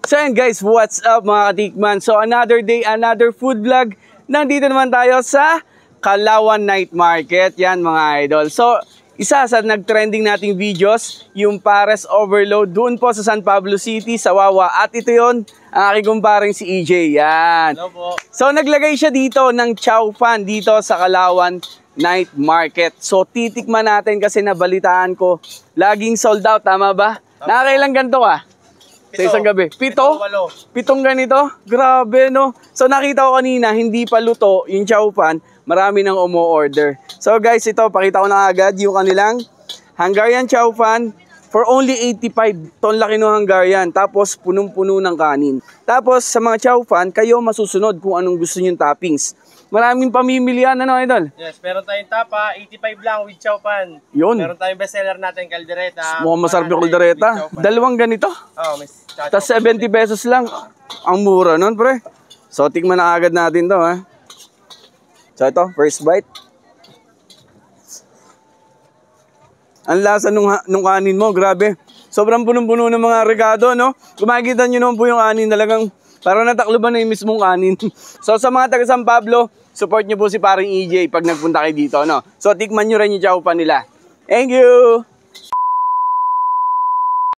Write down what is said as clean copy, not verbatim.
So yan guys, what's up mga katikman? So another day, another food vlog. Nandito naman tayo sa Calauan Night Market. Yan mga idol. So isa sa nag-trending nating videos, yung Pares Overload doon po sa San Pablo City, sa Wawa. At ito yon ang aking kumparing si EJ. Yan. Hello po. So naglagay siya dito ng chow fan dito sa Calauan Night Market. So titikman natin kasi nabalitaan ko, laging sold out, tama ba? Nakakailang ganito ka? Sa isang gabi. Pito? Pitong ganito? Grabe, no? So, nakita ko kanina, hindi pa luto yung chow fan. Marami nang umu-order. So, guys, ito, pakita ko na agad yung kanilang Hungarian chow fan for only 85. Ton laki ng Hungarian. Tapos, punong-puno ng kanin. Tapos, sa mga chow fan, kayo masusunod kung anong gusto nyo toppings. Maraming pamimilian, ano, idol? Yes, meron tayong tapa, 85 lang with chow pan. Yun. Meron tayong bestseller natin, kaldereta. Mukhang masarap yung kaldereta. Dalawang ganito. Oh, may Tapos 70 pesos lang. Ang mura nun, pre. So, tikman na agad natin to, ha. So, ito, first bite. Ang lasa nung kanin mo, grabe. Sobrang punong-puno ng mga regado, no? Kung makikita nyo naman po yung kanin, talagang parang natakloban na yung mismong kanin. So, sa mga taga San Pablo, support nyo po si paring EJ pag nagpunta kayo dito, no? So, tikman nyo rin yung chow pan nila. Thank you!